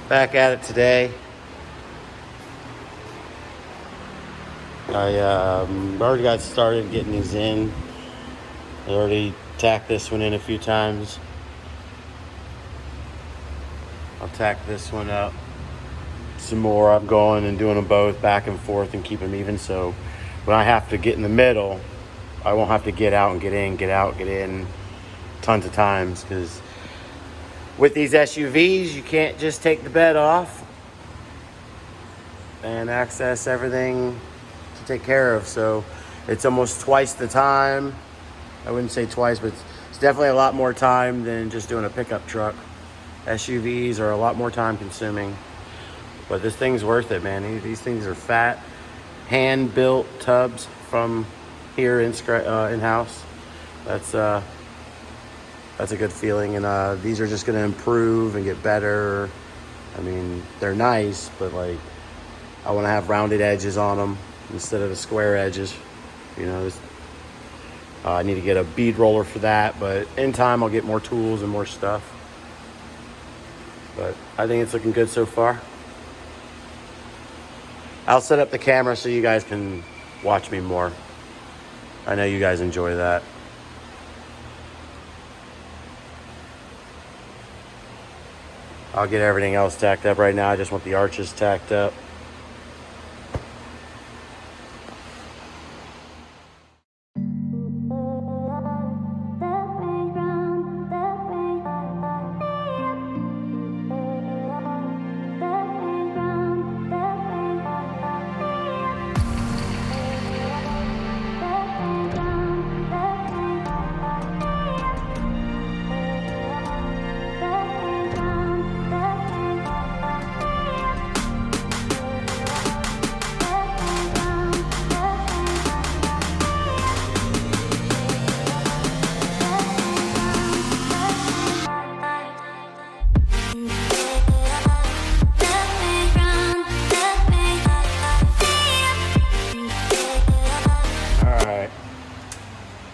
Back at it today. I already got started getting these in. I already tacked this one in a few times. I'll tack this one up some more. I'm going and doing them both back and forth and keep them even, so when I have to get in the middle, I won't have to get out and get in, get out, get in tons of times, because with these SUVs, you can't just take the bed off and access everything to take care of. So it's almost twice the time. I wouldn't say twice, but it's definitely a lot more time than just doing a pickup truck. SUVs are a lot more time consuming, but this thing's worth it, man. These things are fat, hand-built tubs from here in-house. That's a good feeling, and these are just going to improve and get better. I mean, they're nice, but like, I want to have rounded edges on them instead of the square edges. You know, I need to get a bead roller for that, but in time I'll get more tools and more stuff. But I think it's looking good so far. I'll set up the camera so you guys can watch me more. I know you guys enjoy that. I'll get everything else tacked up right now. I just want the arches tacked up.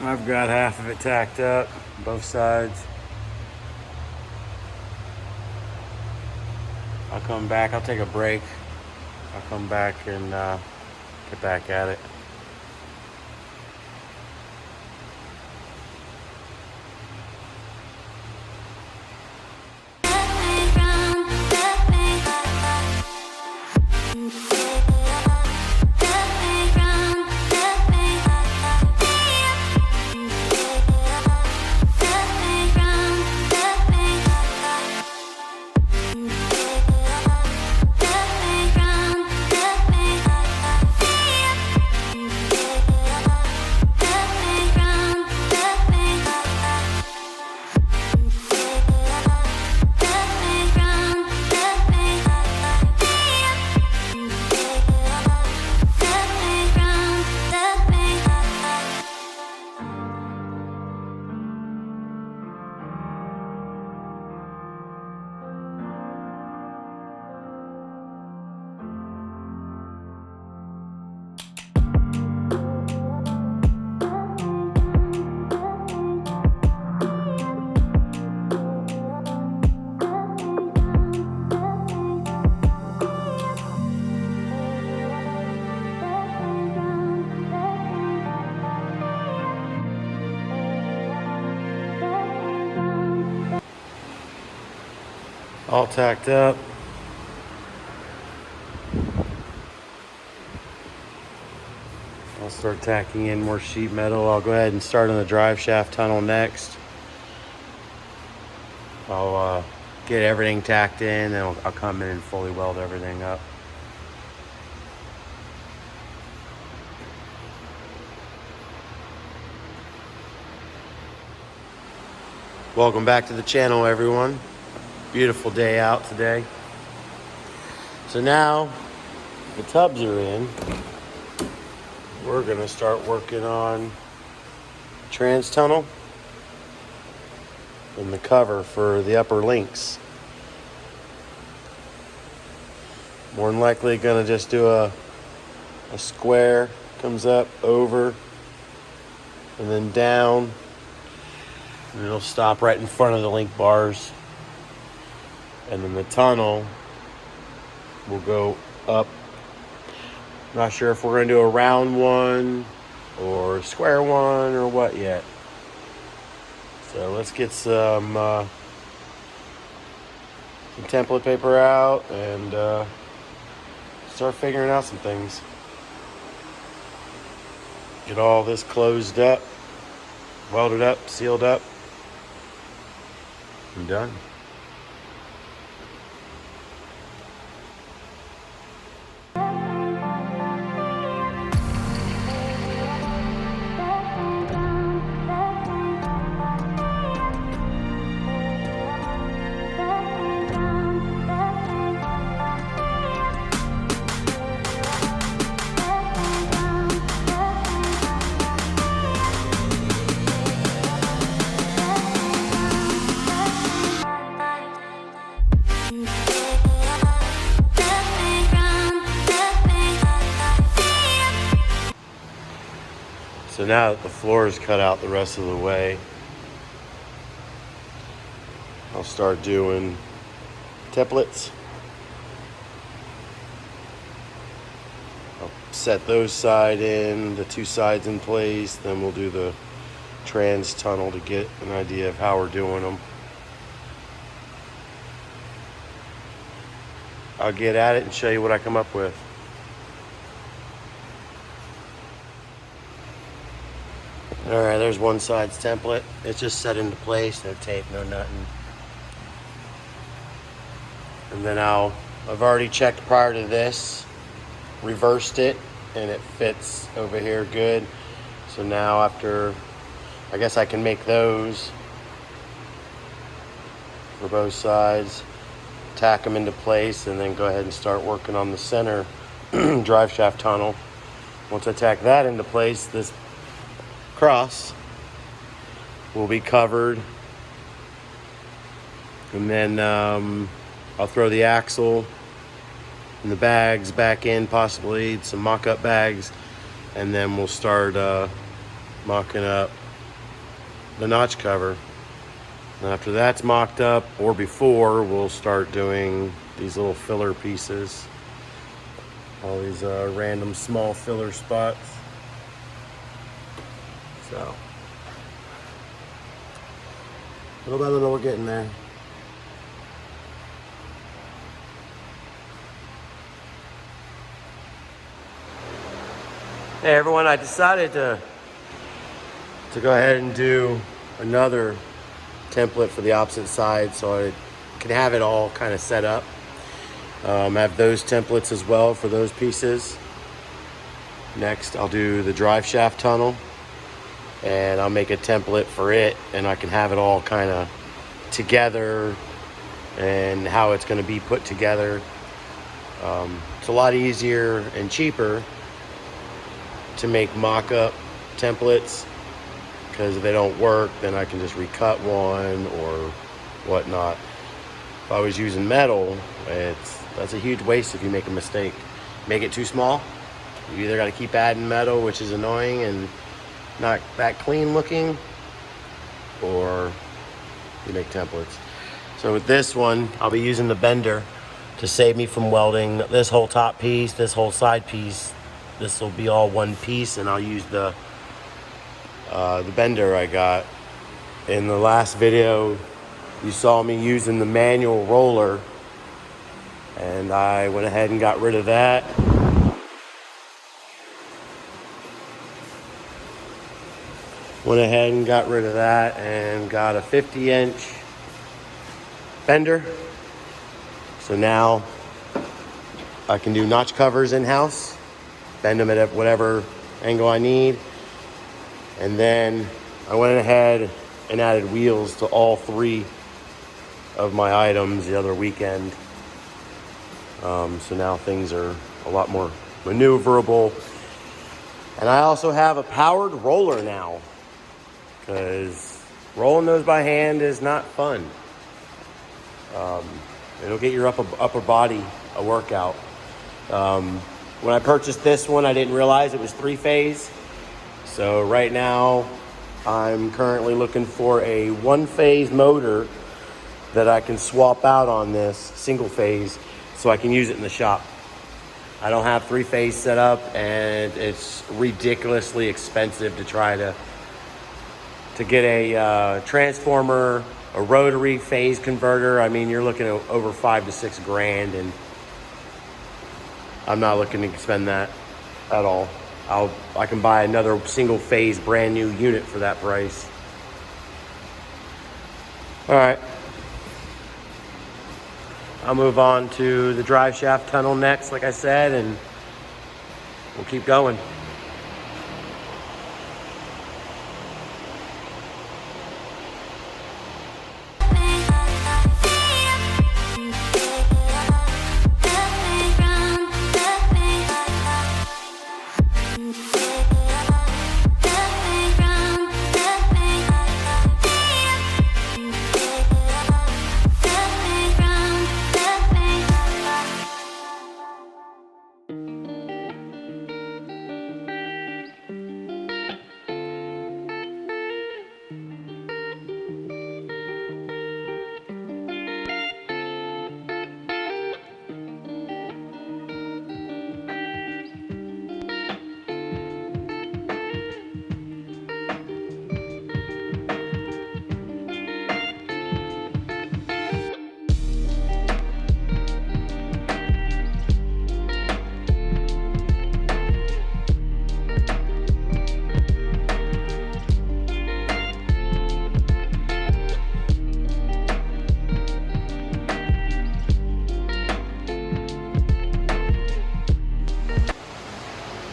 I've got half of it tacked up, both sides. I'll come back, I'll take a break. I'll come back and get back at it. All tacked up. I'll start tacking in more sheet metal. I'll go ahead and start on the drive shaft tunnel next. I'll get everything tacked in, and I'll come in and fully weld everything up. Welcome back to the channel, everyone. Beautiful day out today. So now the tubs are in. We're gonna start working on trans tunnel and the cover for the upper links. More than likely gonna just do a square, comes up, over, and then down, and it'll stop right in front of the link bars. And then the tunnel we'll go up. Not sure if we're gonna do a round one or a square one or what yet. So let's get some template paper out and start figuring out some things. Get all this closed up, welded up, sealed up, and done. So now that the floor is cut out the rest of the way, I'll start doing templates. I'll set those the two sides in place, then we'll do the trans tunnel to get an idea of how we're doing them. I'll get at it and show you what I come up with. All right, there's one side's template. It's just set into place, no tape, no nothing. And then I've already checked prior to this, reversed it, and it fits over here good. So now after, I guess I can make those for both sides, tack them into place, and then go ahead and start working on the center drive shaft tunnel. Once I tack that into place, this cross will be covered, and then I'll throw the axle and the bags back in, possibly some mock-up bags, and then we'll start mocking up the notch cover. And after that's mocked up, or before, we'll start doing these little filler pieces, all these random small filler spots. So, little by little, we're getting there. Hey everyone, I decided to go ahead and do another template for the opposite side so I can have it all kind of set up. I have those templates as well for those pieces. Next, I'll do the drive shaft tunnel, and I'll make a template for it, and I can have it all kind of together and how it's going to be put together. It's a lot easier and cheaper to make mock-up templates, because if they don't work, then I can just recut one or whatnot. If I was using metal, that's a huge waste if you make a mistake. Make it too small, you either got to keep adding metal, which is annoying and not that clean looking, or you make templates. So with this one, I'll be using the bender to save me from welding this whole top piece, this whole side piece. This will be all one piece, and I'll use the bender I got. In the last video, you saw me using the manual roller, and I went ahead and got rid of that. Went ahead and got rid of that and got a 50-inch bender. So now I can do notch covers in-house, bend them at whatever angle I need. And then I went ahead and added wheels to all three of my items the other weekend. So now things are a lot more maneuverable. And I also have a powered roller now, because rolling those by hand is not fun. It'll get your upper body a workout. When I purchased this one, I didn't realize it was 3-phase. So right now, I'm currently looking for a 1-phase motor that I can swap out on this single phase. so I can use it in the shop. I don't have 3-phase set up, and it's ridiculously expensive to try to get a transformer, a rotary phase converter. I mean, you're looking at over $5 to $6 grand, and I'm not looking to spend that at all. I can buy another single phase brand new unit for that price. All right. I'll move on to the drive shaft tunnel next, like I said, and we'll keep going.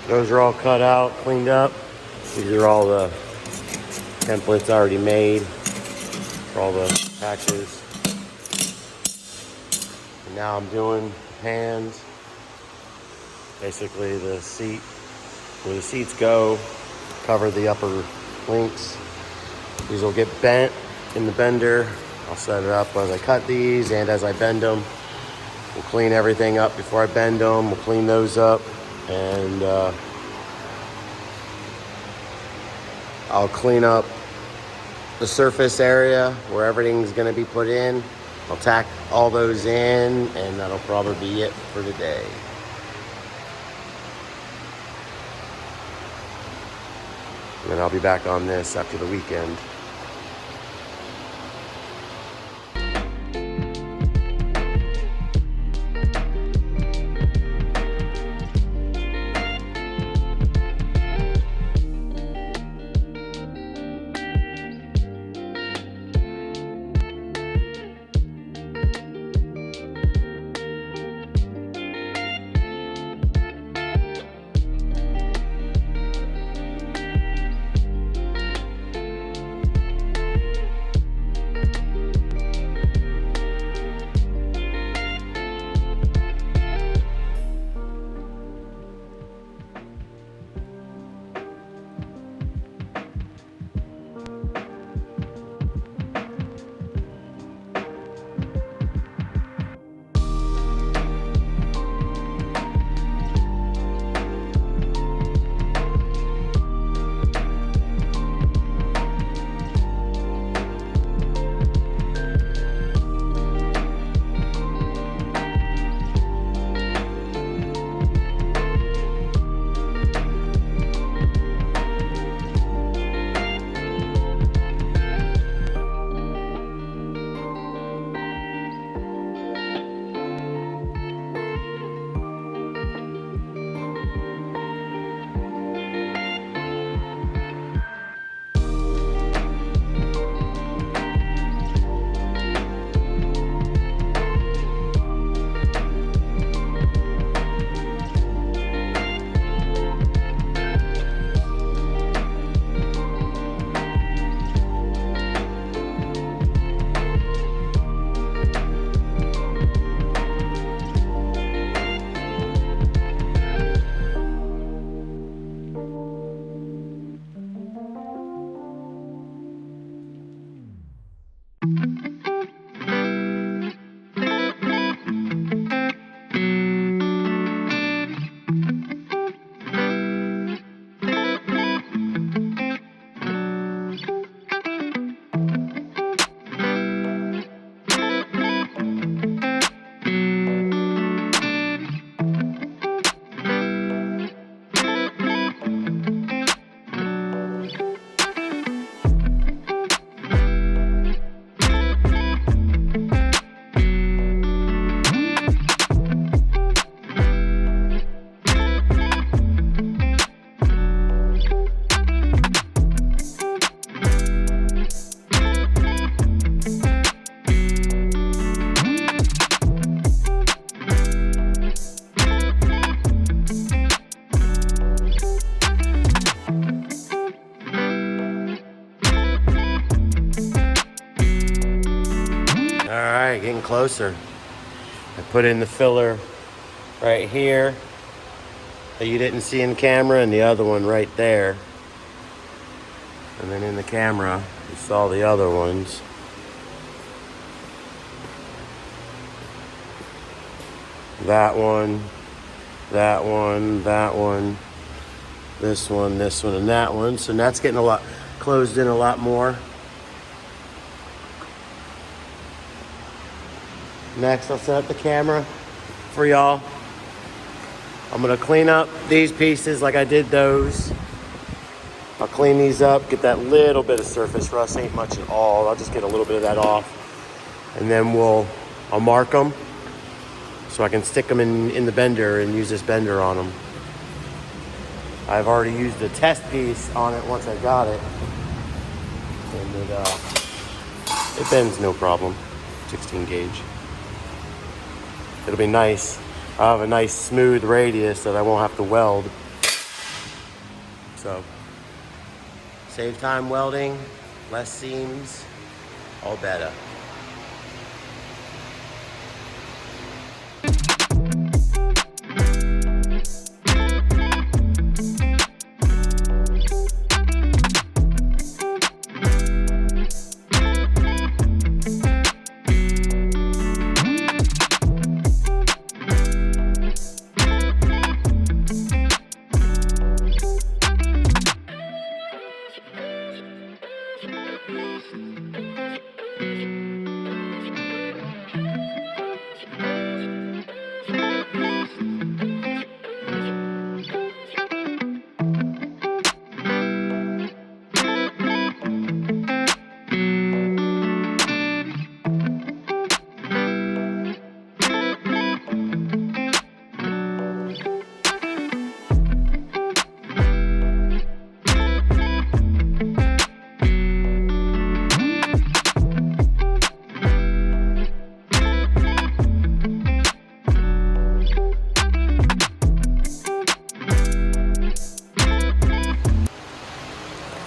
Those are all cut out, cleaned up. These are all the templates already made for all the patches. And now I'm doing the pans. Basically the seat, where the seats go, cover the upper links. These will get bent in the bender. I'll set it up as I cut these and as I bend them. We'll clean everything up before I bend them. We'll clean those up, and I'll clean up the surface area where everything's gonna be put in. I'll tack all those in, and that'll probably be it for today. And then I'll be back on this after the weekend. right, getting closer. I put in the filler right here that you didn't see in camera, and the other one right there. And then in the camera, you saw the other ones. That one, that one, that one, this one, and that one. So that's getting a lot closed in a lot more. Next, I'll set up the camera for y'all. I'm gonna clean up these pieces like I did those. I'll clean these up, get that little bit of surface rust, ain't much at all. I'll just get a little bit of that off. And then I'll mark them so I can stick them in the bender and use this bender on them. I've already used a test piece on it once I got it. And it bends no problem, 16 gauge. It'll be nice. I'll have a nice smooth radius that I won't have to weld. So, save time welding, less seams, all better.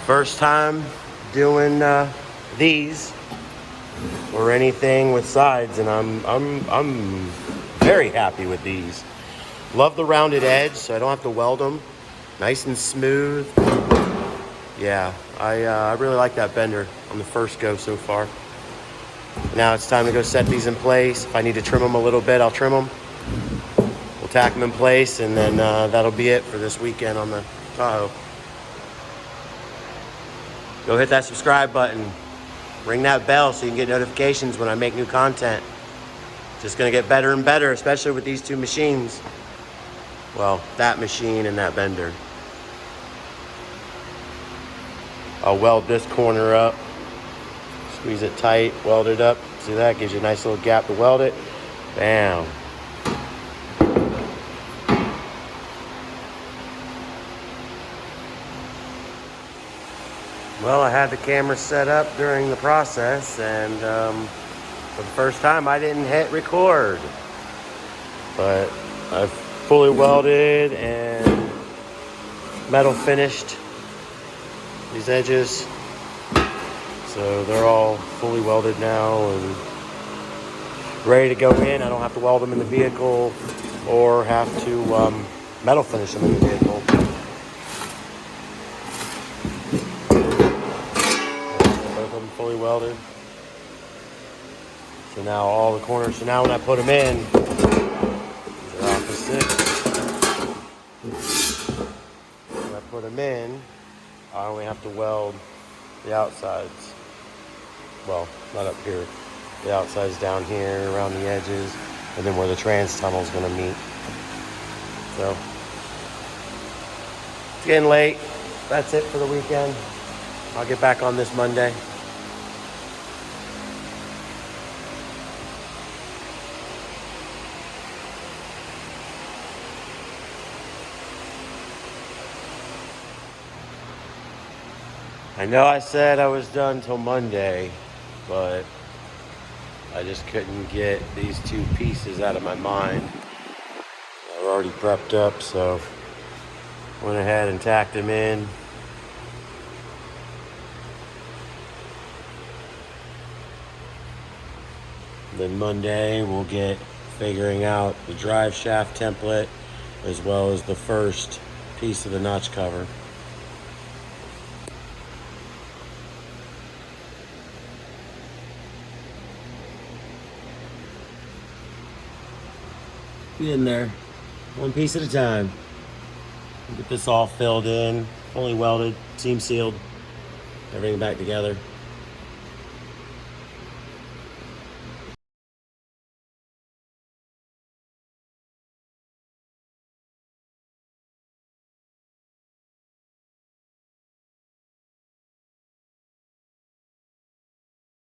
First time doing these or anything with sides, and I'm very happy with these. Love the rounded edge, so I don't have to weld them. Nice and smooth. Yeah, I really like that bender on the first go so far. Now it's time to go set these in place. If I need to trim them a little bit, I'll trim them. We'll tack them in place, and then that'll be it for this weekend on the Tahoe. Go hit that subscribe button. Ring that bell so you can get notifications when I make new content. Just gonna get better and better, especially with these two machines. Well, that machine and that bender. I'll weld this corner up. Squeeze it tight, weld it up. See that? Gives you a nice little gap to weld it. Bam. Well, I had the camera set up during the process, and for the first time I didn't hit record. But I've fully welded and metal finished these edges. So they're all fully welded now and ready to go in. I don't have to weld them in the vehicle or have to metal finish them in the vehicle. Fully welded. So now all the corners, so now when I put them in, they're opposite. When I put them in, I only have to weld the outsides. Well, not up here. The outsides down here, around the edges, and then where the trans tunnel is going to meet. So, it's getting late. That's it for the weekend. I'll get back on this Monday. I know I said I was done till Monday, but I just couldn't get these two pieces out of my mind. They're already prepped up, so went ahead and tacked them in. Then Monday we'll get figuring out the drive shaft template as well as the first piece of the notch cover. Getting there, one piece at a time. Get this all filled in, fully welded, seam sealed, everything back together.